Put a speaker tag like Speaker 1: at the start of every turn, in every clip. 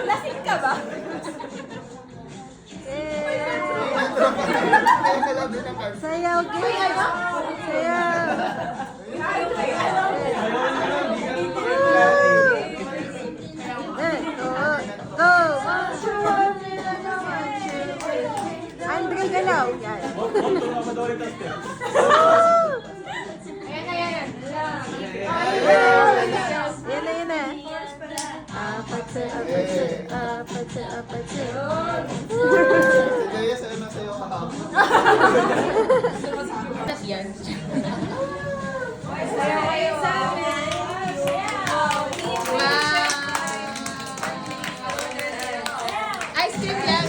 Speaker 1: Lasing ka ba?
Speaker 2: Sayaw, game! Sayaw! Go! Andre, galaw! Yan. Yan na. Apat.
Speaker 3: Kaya sa'yo na sa'yo kahapon.
Speaker 1: Yan. Ice cream yan.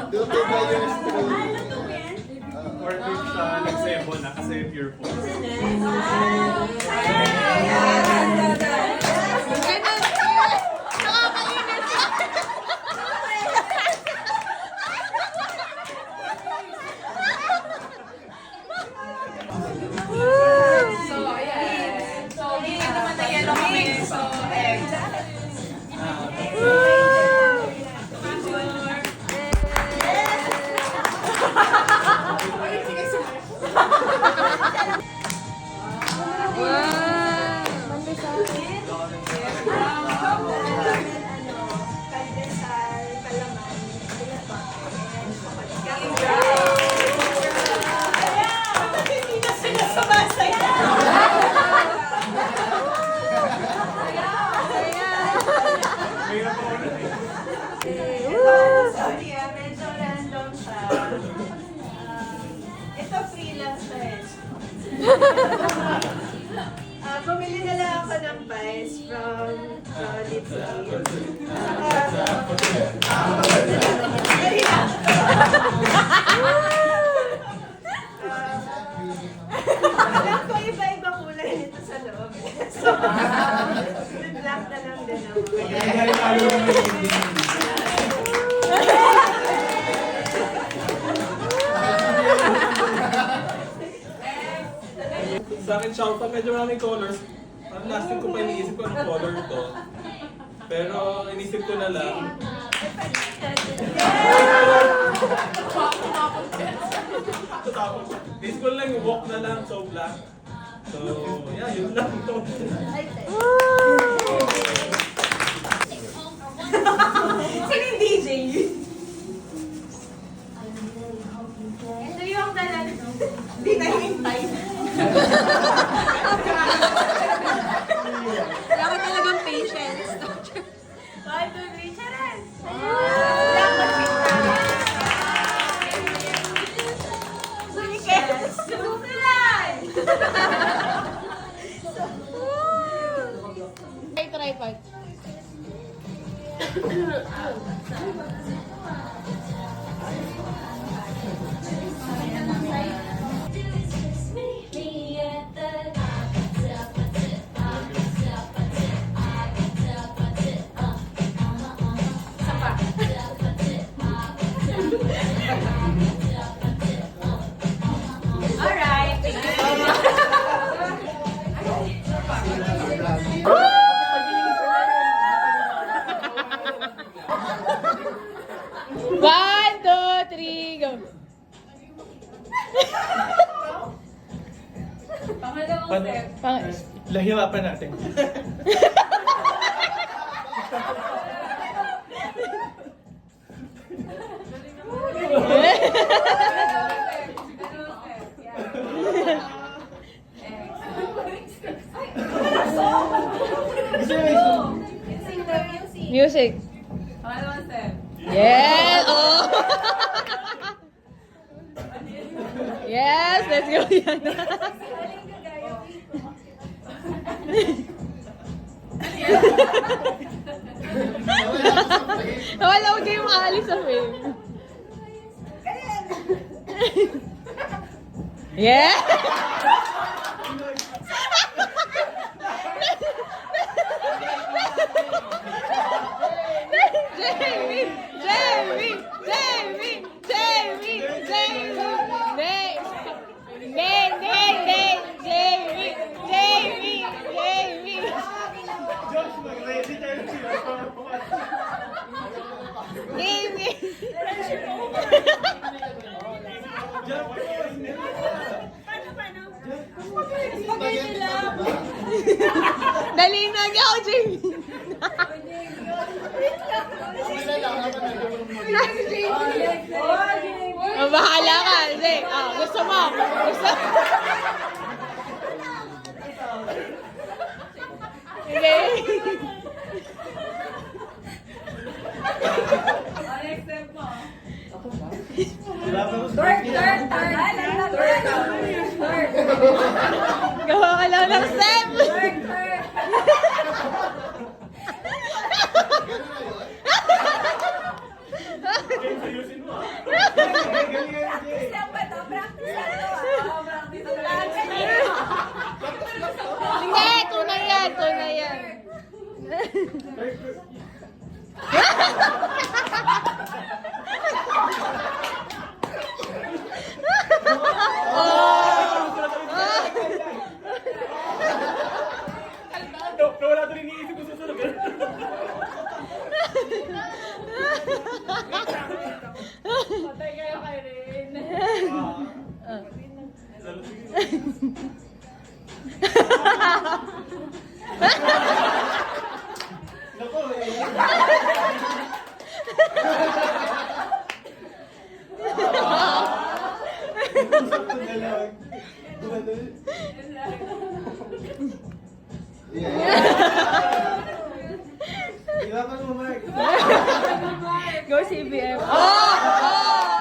Speaker 3: Duto ba yung screw?
Speaker 4: Order siya nagsebo na kasi pure po.
Speaker 1: Sorry medyo random siya. Ito freelance na eh. Bumili na lang ako ng pies from Litzy. Alam ko iba-iba kulay nito sa loob. So, black na lang din ako.
Speaker 4: Sa akin, shoutout, medyo maraming colors. Ang last thing ko pa iniisip ko anong color to. Pero inisip ko na lang. Tapos, inisip ko lang yung walk na lang, so black. So, yeah, yun lang to.
Speaker 1: Sino yung DJ? Ito yung dalan. Hindi na hintay.
Speaker 2: Wala ka talagang patience.
Speaker 1: 1, 2, 3, charan! Sunikes! Sumilan!
Speaker 2: Tripod.
Speaker 1: Alright, thank you.
Speaker 2: One, two, three, go.
Speaker 1: Pangalawang step.
Speaker 4: Lahirapan natin.
Speaker 2: Music.
Speaker 1: Pangalawang step.
Speaker 2: Yeah! Oh! Yes, let's go yan. Wala ko kayo makaalis sa frame. Yeah! Jamie! Jamie! Jamie! Jamie! Jamie! Jamie!
Speaker 4: Josh, mag-ready tayo siya.
Speaker 2: Jamie! Dali na niya ako, Jamie! Oh, bahala ka. Hindi. Ah, gusto mo. Gusto mo. Sige. Gawa ka lang ng step.
Speaker 4: Ayusin mo ah.
Speaker 2: Hindi, tunay yan. Tunay yan.
Speaker 4: Wala ito iniisip ko susunod.
Speaker 1: Patay kayo kay Rin.
Speaker 3: Naku, eh. Usap ko na lang. Ilapan mo, Mark.
Speaker 2: Go CBM. Oh! Oh!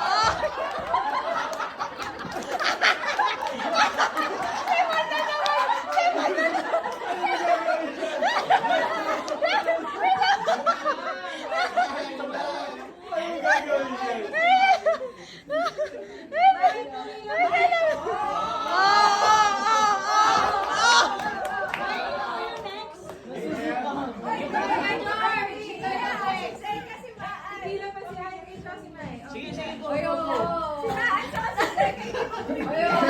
Speaker 3: Anong gagawin siya?
Speaker 1: Sige, sige po. Sinaan sa kasasay kayo.
Speaker 3: Hindi na yan.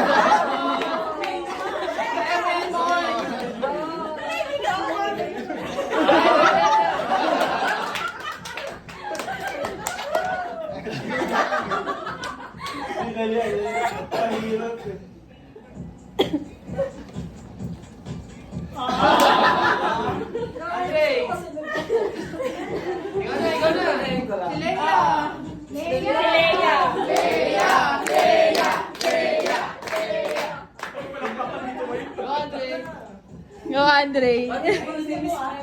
Speaker 3: Pahirap eh.
Speaker 2: Go, Andre.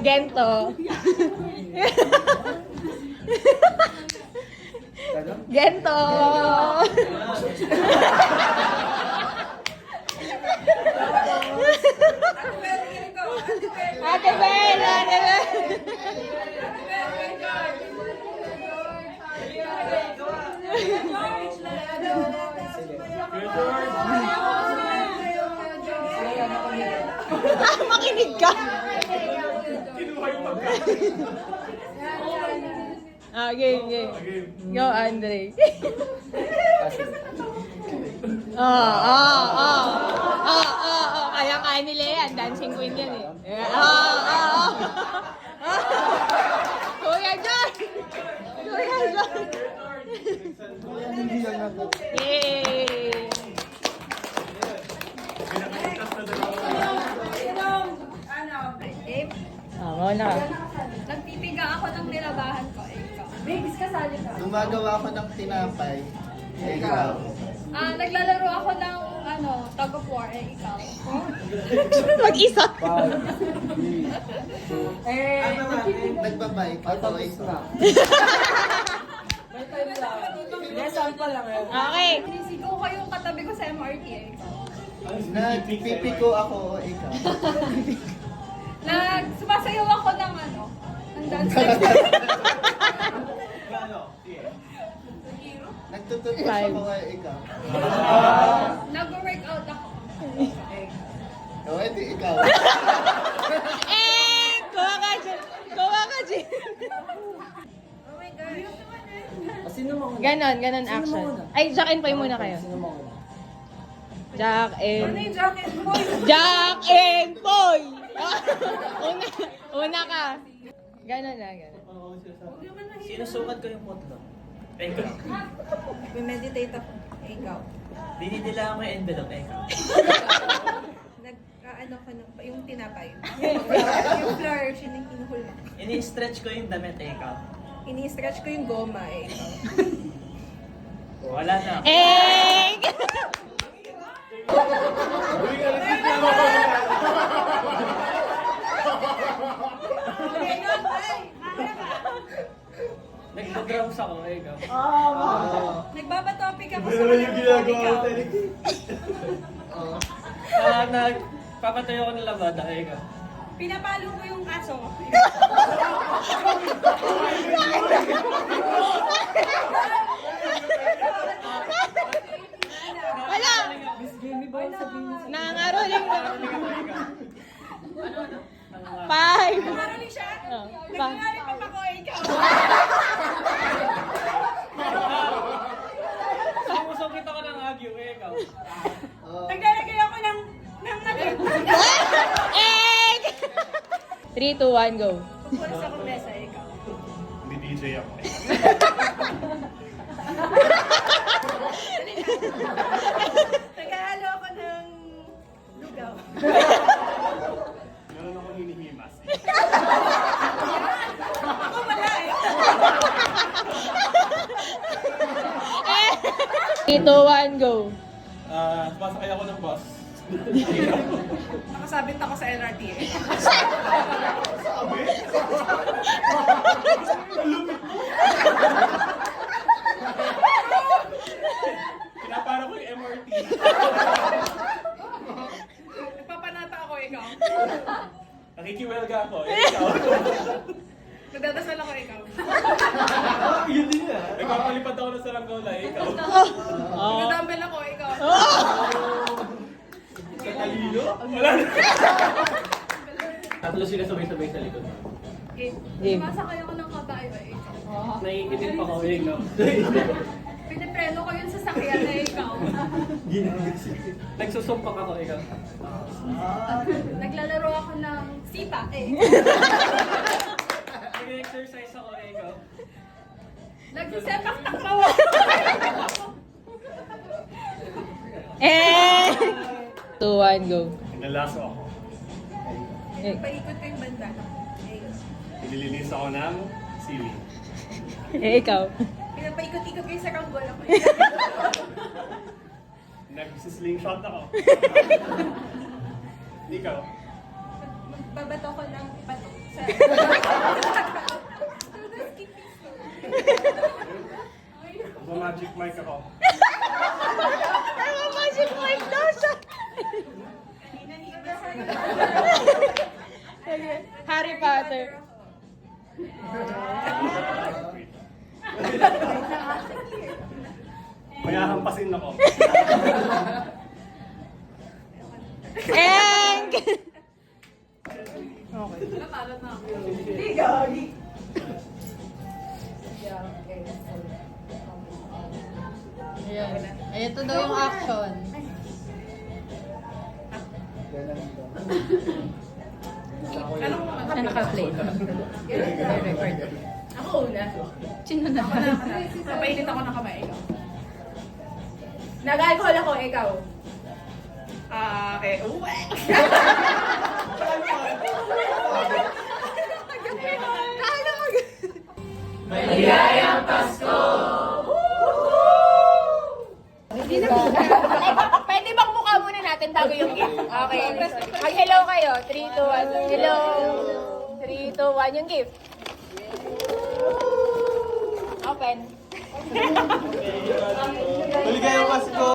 Speaker 2: Gento. Gento. Ate Bel, Ate Bel. Makinig ka.
Speaker 4: Kinuha yung pagkain.
Speaker 2: Ah, game, game. Go, Andre. Kaya nila yan. Dancing queen yan eh. Kuya John! Kuya John! Yay!
Speaker 4: Pinakaligtas na dalawa.
Speaker 2: Mauna ka.
Speaker 1: Nagpipiga ako ng nilabahan ko. Ikaw. Biggs, kasali ka.
Speaker 3: Gumagawa ko ng tinapay. Eh, ikaw.
Speaker 1: Naglalaro ako ng tug of war. Ikaw.
Speaker 2: Mag-isa.
Speaker 3: Nagbabike ako. Ikaw.
Speaker 2: Okay.
Speaker 1: Sinisigaw ko yung katabi ko
Speaker 5: sa MRTA?
Speaker 3: Nagpipi ko ako o ikaw.
Speaker 5: Sumasayaw ako ng ano? Ng dance.
Speaker 3: Ano? Sige. Nagtututbrush ako o ikaw.
Speaker 5: Nag-workout ako.
Speaker 3: O, edi ikaw.
Speaker 2: Kuha ka, Jin. Kuha ka, Jin.
Speaker 1: Oh my gosh.
Speaker 2: Ganon action. Ay, Jack and Poy muna kayo. Jack
Speaker 1: Ano
Speaker 2: and...
Speaker 1: yung jacket mo?
Speaker 2: Jack and Poy! una ka. Ganon na, ganon.
Speaker 6: Sinusukat ko yung motto. Ikaw.
Speaker 1: Meditate ako. Ikaw.
Speaker 6: Dinidila mo yung envelope. Ikaw.
Speaker 1: Nag-ano ka ng, yung tinapay. Yung flourish, yung kinuhulma.
Speaker 6: Ini-stretch ko yung damit. Ikaw.
Speaker 1: Ini-stretch ko yung goma. Ikaw.
Speaker 6: Wala na. Nagda-drums ako. Ikaw.
Speaker 1: Nagbabatopic ako
Speaker 3: Ano
Speaker 1: sa
Speaker 3: naman yung ginagawa
Speaker 1: ikaw.
Speaker 3: ko talaga?
Speaker 6: Nagpapatayo ko ng labada. Ikaw.
Speaker 1: Pinapalo ko yung aso.
Speaker 2: Wala! Nangaroling na. 5.
Speaker 1: Nagaroling siya.
Speaker 2: Oh,
Speaker 1: Nagagalit pa ako, ikaw.
Speaker 6: Sumusungkit ako ng agyo. Ikaw.
Speaker 1: Naglalagay ako ng naging.
Speaker 2: 3, 2, 1, go.
Speaker 1: Pupulis akong mesa, ikaw.
Speaker 3: Hindi DJ ako.
Speaker 1: Naghahalo ako ng lugaw.
Speaker 3: Meron akong hinihimas.
Speaker 1: Ako wala eh.
Speaker 2: 3, 2, 1, go.
Speaker 4: Sumasakay ako ng bus.
Speaker 1: Nakasabit ako sa LRT eh.
Speaker 3: Sabi?
Speaker 4: Pinapara ko yung MRT.
Speaker 1: Nagpapanata ako, ikaw.
Speaker 4: Nakikiwelga ako. Ikaw.
Speaker 1: Nagdadasal ako, ikaw.
Speaker 3: Yun din na.
Speaker 4: Nagpapalipad ako ng saranggola. Ikaw.
Speaker 1: Nagdadambel ako, ikaw.
Speaker 4: Sa talino? Wala na. Tatlo sila sabay-sabay sa likod.
Speaker 2: Game.
Speaker 5: Sumasakay ako ng kabayo eh.
Speaker 6: Naiitin pa ako. Ikaw.
Speaker 5: Pinipreno ko yun sa sakyan na ikaw.
Speaker 6: Nagsusumpak ako. Ikaw.
Speaker 5: Naglalaro ako ng sipa eh.
Speaker 6: Nag-exercise ako. Ikaw.
Speaker 5: Nagsisepak takbawa.
Speaker 2: 2, 1, go.
Speaker 3: Nalaso ako.
Speaker 1: Paikot ko yung banda.
Speaker 3: Nililinis ako ng sili.
Speaker 2: Ikaw.
Speaker 1: Pinapaikot-ikot ko yung saranggola ko.
Speaker 3: Nag-slingshot ako. Ikaw.
Speaker 1: Magbabato ko ng pato. Sa...
Speaker 3: Magic mic ako.
Speaker 2: Magic mic daw siya. Harry Potter.
Speaker 3: Mayahampasin ako.
Speaker 2: And...
Speaker 7: Ayan. Ito daw yung action.
Speaker 2: Ano naka-play?
Speaker 1: Ako una.
Speaker 7: Sino na?
Speaker 1: Papainit ako ng kamay, ikaw. Nag-alcohol ako, ikaw. Okay. Uwe!
Speaker 2: Pwede bang mukha muna natin bago yung gift? Okay. Mag-hello kayo. 3, 2, 1. Hello. 3, 2, 1. Yung gift. Open.
Speaker 3: Maligayang Pasko!